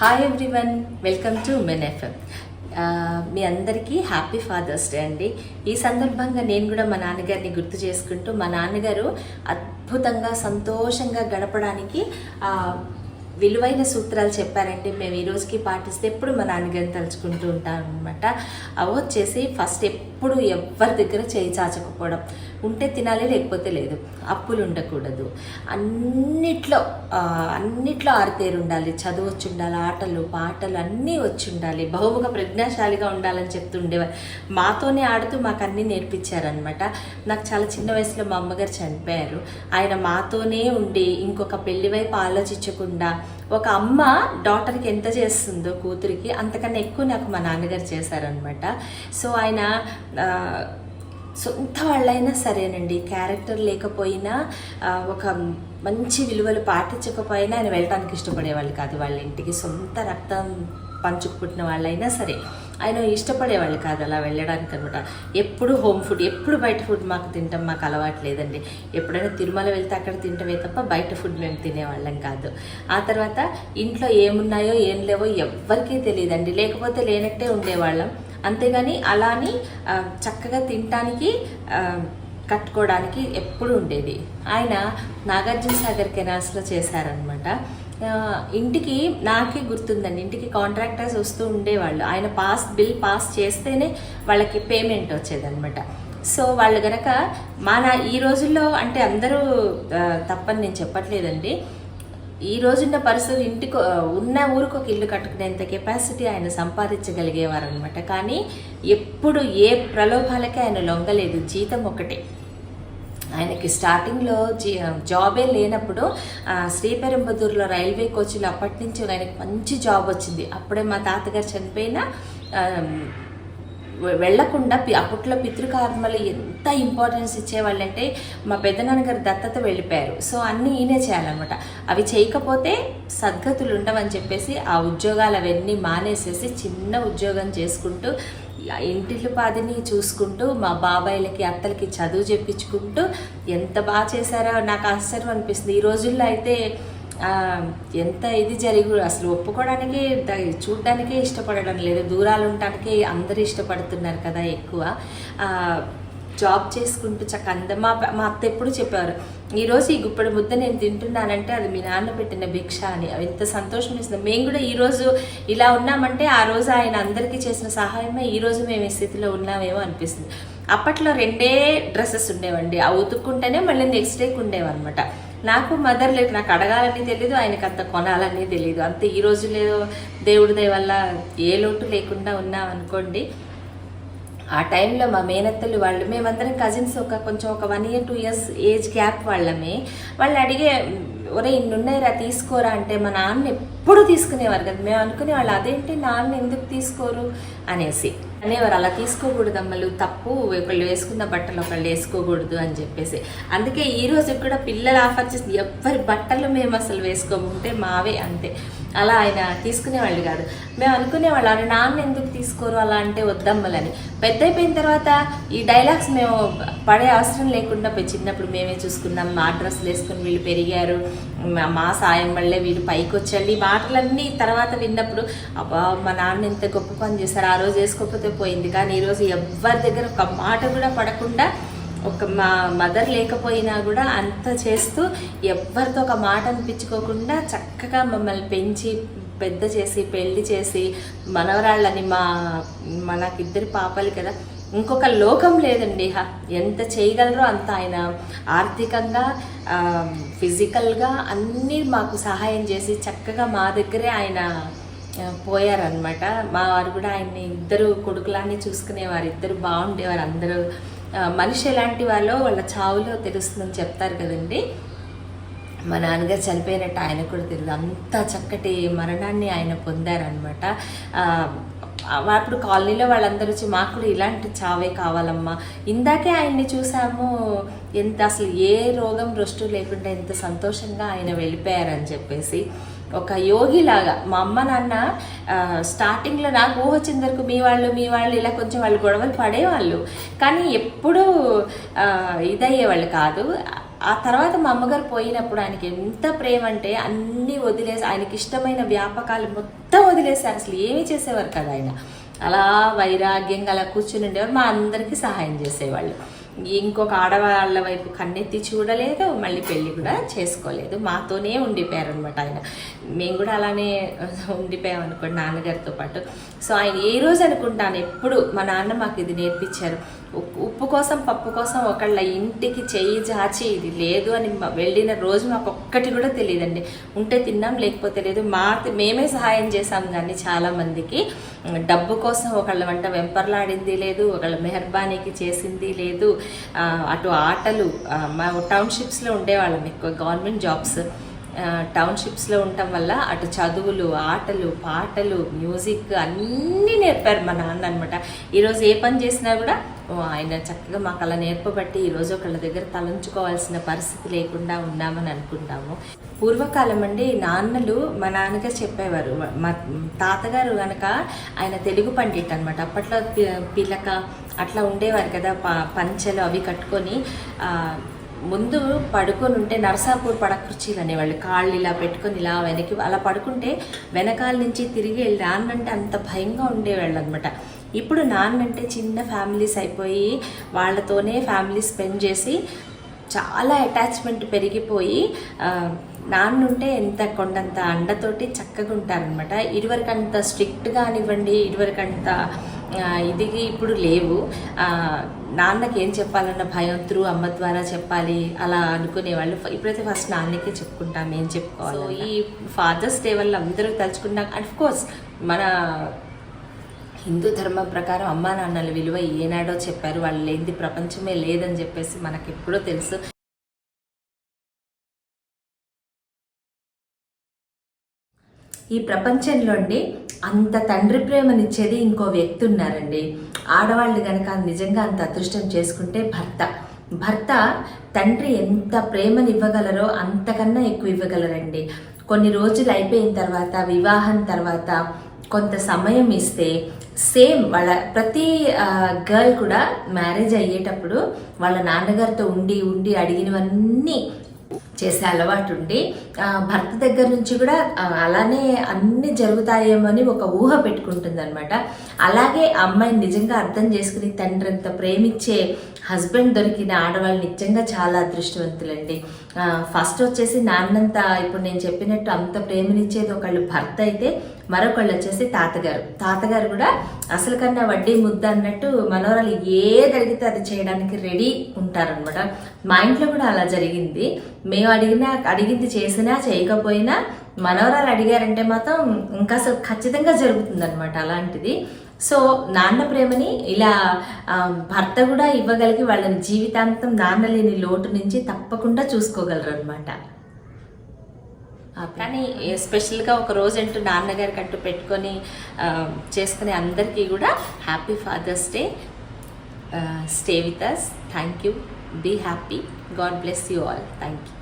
Hi everyone, welcome to men FM. మీ అందరికీ happy father's day అండి. ఈ సందర్భంగా నేను కూడా మా నాన్నగారిని గుర్తు చేసుకుంటూ, మా నాన్నగారు అద్భుతంగా సంతోషంగా గడపడానికి విలువైన సూత్రాలు చెప్పారంటే మేము ఈ రోజుకి పాటిస్తే ఎప్పుడు మా నాన్నగారిని తలుచుకుంటూ ఉంటాం అనమాట. అవి వచ్చేసి ఫస్ట్ ఎప్పుడు ఎవరి దగ్గర చేయి చాచకపోవడం, ఉంటే తినాలి లేకపోతే లేదు, అప్పులు ఉండకూడదు, అన్నిట్లో ఆరితేరు ఉండాలి, చదువు వచ్చి ఉండాలి, ఆటలు పాటలు అన్నీ వచ్చి ఉండాలి, బహుముఖ ప్రజ్ఞాశాలిగా ఉండాలని చెప్తుండేవారు. మాతోనే ఆడుతూ మాకు అన్నీ నేర్పించారనమాట. నాకు చాలా చిన్న వయసులో మా అమ్మగారు చనిపోయారు. ఆయన మాతోనే ఉండి ఇంకొక పెళ్లి వైపు ఆలోచించకుండా, ఒక అమ్మ డాటర్కి ఎంత చేస్తుందో కూతురికి అంతకన్నా ఎక్కువ నాకు మా నాన్నగారు చేశారనమాట. సో ఆయన సొంత వాళ్ళైనా సరేనండి, క్యారెక్టర్ లేకపోయినా, ఒక మంచి విలువలు పాటించకపోయినా ఆయన వెళ్ళటానికి ఇష్టపడేవాళ్ళు కాదు వాళ్ళ ఇంటికి. సొంత రక్తం పంచుకు పుట్టిన వాళ్ళైనా సరే ఆయన ఇష్టపడేవాళ్ళు కాదు అలా వెళ్ళడానికి అనమాట. ఎప్పుడు హోమ్ ఫుడ్, ఎప్పుడు బయట ఫుడ్ మాకు తింటాం, మాకు అలవాటు లేదండి. ఎప్పుడైనా తిరుమల వెళ్తే అక్కడ తింటమే తప్ప బయట ఫుడ్ మేము తినేవాళ్ళం కాదు. ఆ తర్వాత ఇంట్లో ఏమున్నాయో ఏం లేవో ఎవ్వరికీ తెలియదండి, లేకపోతే లేనట్టే ఉండేవాళ్ళం. అంతేగాని అలాని చక్కగా తినటానికి కట్టుకోవడానికి ఎప్పుడు ఉండేది. ఆయన నాగార్జున సాగర్ కెనాల్స్లో చేశారనమాట. ఇంటికి నాకే గుర్తుందండి, ఇంటికి కాంట్రాక్టర్స్ వస్తూ ఉండేవాళ్ళు. ఆయన బిల్ పాస్ చేస్తేనే వాళ్ళకి పేమెంట్ వచ్చేదనమాట. సో వాళ్ళు గనక ఈ రోజుల్లో అంటే అందరూ తప్పని నేను చెప్పట్లేదండి, ఈ రోజున్న పరిస్థితులు ఇంటికి ఉన్న ఊరికి ఒక ఇల్లు కట్టుకునేంత కెపాసిటీ ఆయన సంపాదించగలిగేవారు అనమాట. కానీ ఎప్పుడు ఏ ప్రలోభాలకి ఆయన లొంగలేదు. జీతం ఒకటే ఆయనకి. స్టార్టింగ్లో జాబే లేనప్పుడు శ్రీపెరంబదూరులో రైల్వే కోచ్లో అప్పటి నుంచి ఆయనకి మంచి జాబ్ వచ్చింది. అప్పుడే మా తాతగారు చనిపోయినా వెళ్లకుండా, అప్పట్లో పితృకర్మలు ఎంత ఇంపార్టెన్స్ ఇచ్చేవాళ్ళంటే మా పెద్దనాన్నగారు దత్తత వెళ్ళిపోయారు. సో అన్నీ ఈయనే చేయాలన్నమాట. అవి చేయకపోతే సద్గతులు ఉండవని చెప్పేసి ఆ ఉద్యోగాలు అవన్నీ మానేసేసి చిన్న ఉద్యోగం చేసుకుంటూ, ఇంటిల్లిపాదిని చూసుకుంటూ, మా బాబాయిలకి అత్తలకి చదువు చెప్పించుకుంటూ ఎంత బాగా చేశారో నాకు ఆశ్చర్యం అనిపిస్తుంది. ఈ రోజుల్లో అయితే ఎంత ఇది జరిగి అసలు ఒప్పుకోవడానికి, చూడడానికే ఇష్టపడడం లేదు. దూరాలు ఉండటానికి అందరూ ఇష్టపడుతున్నారు కదా ఎక్కువ. జాబ్ చేసుకుంటూ మా అత్త ఎప్పుడు చెప్పేవారు, ఈరోజు ఈ గుప్పడి ముద్ద నేను తింటున్నానంటే అది మీ నాన్న పెట్టిన భిక్ష అని. ఎంత సంతోషం ఇస్తుంది. మేము కూడా ఈరోజు ఇలా ఉన్నామంటే ఆ రోజు ఆయన అందరికీ చేసిన సహాయమే ఈరోజు మేము ఈ స్థితిలో ఉన్నామేమో అనిపిస్తుంది. అప్పట్లో 2 డ్రెస్సెస్ ఉండేవండి, అవి ఉతుక్కుంటేనే మళ్ళీ నెక్స్ట్ డేకి ఉండేవన్నమాట. నాకు మదర్ లేదు, నాకు అడగాలని తెలీదు, ఆయనకు అంత కొనాలని తెలీదు. అంతే. ఈ రోజులో దేవుడి దయ వల్ల ఏ లోటు లేకుండా ఉన్నాం అనుకోండి. ఆ టైంలో మా మేనత్తలు వాళ్ళు, మేమందరం కజిన్స్, కొంచెం ఒక 1 year 2 years ఏజ్ గ్యాప్ వాళ్ళమే. వాళ్ళు అడిగే, ఒరే ఇన్నున్నాయిరా తీసుకోరా అంటే మా నాన్న ఎప్పుడు తీసుకునేవారు కదా. మేము అనుకునేవాళ్ళు అదేంటి నాన్న ఎందుకు తీసుకోరు అనేసి అనేవారు. అలా తీసుకోకూడదు అమ్మలు, తప్పు, ఒకళ్ళు వేసుకున్న బట్టలు ఒకళ్ళు వేసుకోకూడదు అని చెప్పేసి. అందుకే ఈ రోజు కూడా పిల్లలు ఆఫర్ చేసి ఎవరి బట్టలు మేము అసలు వేసుకోముంటే మావే, అంతే. అలా ఆయన తీసుకునేవాళ్ళు కాదు. మేము అనుకునేవాళ్ళు అరే నాన్న ఎందుకు తీసుకోరు అలా అంటే వద్దమ్మలని. పెద్ద అయిపోయిన తర్వాత ఈ డైలాగ్స్ మేము పడే అవసరం లేకుండా చిన్నప్పుడు మేమే చూసుకున్నాం. మా డ్రెస్సులు వేసుకుని వీళ్ళు పెరిగారు, మా సాయం వల్లే వీళ్ళు పైకి వచ్చారు. ఈ మాటలన్నీ తర్వాత విన్నప్పుడు అబ్బా మా నాన్న ఎంత గొప్ప పని చేశారు, ఆ రోజు వేసుకోకపోతే పోయింది. కానీ ఈరోజు ఎవరి దగ్గర ఒక మాట కూడా పడకుండా, మా మదర్ లేకపోయినా కూడా అంత చేస్తూ ఎవరితో ఒక మాట అనిపించుకోకుండా చక్కగా మమ్మల్ని పెంచి పెద్ద చేసి పెళ్లి చేసి మనవరాళ్ళని, మనకిద్దరు పాపలు కదా, ఇంకొక లోకం లేదండి. ఎంత చేయగలరో అంత ఆయన ఆర్థికంగా, ఫిజికల్గా అన్నీ మాకు సహాయం చేసి చక్కగా మా దగ్గరే ఆయన పోయారనమాట. మా వారు కూడా ఆయన్ని, ఇద్దరు కొడుకులాన్ని చూసుకునేవారు, ఇద్దరు బాగుండేవారు. అందరూ మనిషి ఎలాంటి వాళ్ళో వాళ్ళ చావులో తెలుస్తుందని చెప్తారు కదండి. మా నాన్నగారు చనిపోయినట్టు ఆయనకు కూడా తెలియదు, అంత చక్కటి మరణాన్ని ఆయన పొందారనమాట. అప్పుడు కాలనీలో వాళ్ళందరూ వచ్చి మాకు కూడా ఇలాంటి చావే కావాలమ్మా, ఇందాకే ఆయన్ని చూసాము, ఎంత అసలు ఏ రోగం రొస్టు లేకుండా ఎంత సంతోషంగా ఆయన వెళ్ళిపోయారని చెప్పేసి. ఒక యోగిలాగా మా అమ్మ నాన్న స్టార్టింగ్లో నాకు ఊహ వచ్చిన వరకు మీ వాళ్ళు ఇలా కొంచెం వాళ్ళు గొడవలు పడేవాళ్ళు, కానీ ఎప్పుడూ ఇదయ్యేవాళ్ళు కాదు. ఆ తర్వాత మా అమ్మగారు పోయినప్పుడు ఆయనకి ఎంత ప్రేమ అంటే అన్నీ వదిలేసి, ఆయనకి ఇష్టమైన వ్యాపకాలు మొత్తం వదిలేసారు. అసలు ఏమీ చేసేవారు కదా ఆయన. అలా వైరాగ్యంగా అలా కూర్చుని ఉండేవారు. మా అందరికీ సహాయం చేసేవాళ్ళు. ఇంకొక ఆడవాళ్ళ వైపు కన్నెత్తి చూడలేదు, మళ్ళీ పెళ్ళి కూడా చేసుకోలేదు. మాతోనే ఉండిపోయారు అనమాట ఆయన. మేము కూడా అలానే ఉండిపోయాం అనుకోండి నాన్నగారితో పాటు. సో ఆయన ఏ రోజు అనుకుంటాను ఎప్పుడు మా నాన్న మాకు ఇది నేర్పించారు, ఉప్పు కోసం పప్పు కోసం ఒకళ్ళ ఇంటికి చెయ్యి చాచి ఇది లేదు అని వెళ్ళిన రోజు మాకు ఒక్కటి కూడా తెలియదండి. ఉంటే తిన్నాం, లేకపోతే లేదు. మేమే సహాయం చేసాం కానీ చాలామందికి. డబ్బు కోసం ఒకళ్ళ వెంట వెంపర్లాడింది లేదు, ఒకళ్ళ మెహర్బానీకి చేసింది లేదు. అటు ఆటలు, మా టౌన్షిప్స్లో ఉండేవాళ్ళం ఎక్కువ, గవర్నమెంట్ జాబ్స్ టౌన్షిప్స్లో ఉండటం వల్ల అటు చదువులు, ఆటలు, పాటలు, మ్యూజిక్ అన్నీ నేర్పారు మా నాన్న అనమాట. ఈరోజు ఏ పని చేసినా కూడా ఆయన చక్కగా మాకు అలా నేర్పబట్టి ఈరోజు ఒకళ్ళ దగ్గర తలంచుకోవాల్సిన పరిస్థితి లేకుండా ఉన్నామని అనుకుంటాము. పూర్వకాలం అండి నాన్నలు, మా నాన్నగారు చెప్పేవారు, మా తాతగారు కనుక ఆయన తెలుగు పండిట్ అనమాట. అప్పట్లో పిలక అట్లా ఉండేవారు కదా, పంచెలు అవి కట్టుకొని ముందు పడుకొని ఉంటే నరసాపూర్ పడక కుర్చీలు అనేవాళ్ళు. కాళ్ళు ఇలా పెట్టుకొని ఇలా వెనక్కి అలా పడుకుంటే వెనకాల నుంచి తిరిగి వెళ్ళి నాన్నంటే అంత భయంగా ఉండేవాళ్ళు అనమాట. ఇప్పుడు నాన్నంటే చిన్న ఫ్యామిలీస్ అయిపోయి వాళ్ళతోనే ఫ్యామిలీ స్పెండ్ చేసి చాలా అటాచ్మెంట్ పెరిగిపోయి నాన్నుంటే ఎంత కొండంత అండతోటి చక్కగా ఉంటారనమాట. ఇదివరకంత స్ట్రిక్ట్గా అనివ్వండి, ఇదివరకంత ఇది ఇప్పుడు లేవు. నాన్నకి ఏం చెప్పాలన్న భయం త్రూ అమ్మ ద్వారా చెప్పాలి అలా అనుకునేవాళ్ళు. ఇప్పుడైతే ఫస్ట్ నాన్నకే చెప్పుకుంటాం, ఏం చెప్పుకోవాలి. సో ఈ ఫాదర్స్ డే వల్ల అందరూ తలుచుకున్నాం. అఫ్ కోర్స్ మన హిందూ ధర్మం ప్రకారం అమ్మా నాన్నల విలువ ఏనాడో చెప్పారు. వాళ్ళు లేనిది ప్రపంచమే లేదని చెప్పేసి మనకి ఎప్పుడో తెలుసు. ఈ ప్రపంచంలో అండి అంత తండ్రి ప్రేమనిచ్చేది ఇంకో వ్యక్తి ఉన్నారండి. ఆడవాళ్ళు కనుక నిజంగా అంత అదృష్టం చేసుకుంటే భర్త తండ్రి ఎంత ప్రేమని ఇవ్వగలరో అంతకన్నా ఎక్కువ ఇవ్వగలరండి. కొన్ని రోజులు అయిపోయిన తర్వాత, వివాహం తర్వాత కొంత సమయం ఇస్తే సేమ్ వాళ్ళ ప్రతి గర్ల్ కూడా మ్యారేజ్ అయ్యేటప్పుడు వాళ్ళ నాన్నగారితో ఉండి అడిగినవన్నీ చేసే అలవాటు ఉండి భర్త దగ్గర నుంచి కూడా అలానే అన్నీ జరుగుతాయేమో అని ఒక ఊహ పెట్టుకుంటుంది అనమాట. అలాగే అమ్మాయిని నిజంగా అర్థం చేసుకుని తండ్రి అంత ప్రేమించే హస్బెండ్ దొరికిన ఆడవాళ్ళు నిజంగా చాలా అదృష్టవంతులండి. ఫస్ట్ వచ్చేసి నాన్నంత ఇప్పుడు నేను చెప్పినట్టు అంత ప్రేమనిచ్చేది ఒకళ్ళు భర్త అయితే, మరొకళ్ళు వచ్చేసి తాతగారు కూడా అసలు కన్నా వడ్డీ ముద్ద అన్నట్టు మనవరాలు ఏది అడిగితే అది చేయడానికి రెడీ ఉంటారనమాట. మా ఇంట్లో కూడా అలా జరిగింది. మేము అడిగింది చేసినా చేయకపోయినా మనవరాలు అడిగారంటే మాత్రం ఇంకా అసలు ఖచ్చితంగా జరుగుతుంది అనమాట అలాంటిది. సో నాన్న ప్రేమని ఇలా భర్త కూడా ఇవ్వగలిగి వాళ్ళని జీవితాంతం నాన్న లేని లోటు నుంచి తప్పకుండా చూసుకోగలరు అనమాట. కానీ స్పెషల్గా ఒక రోజు అంటూ నాన్నగారికి అంటూ పెట్టుకొని చేసుకునే అందరికీ కూడా happy father's day. Stay with us. Thank you. Be happy. God bless you all. Thank you.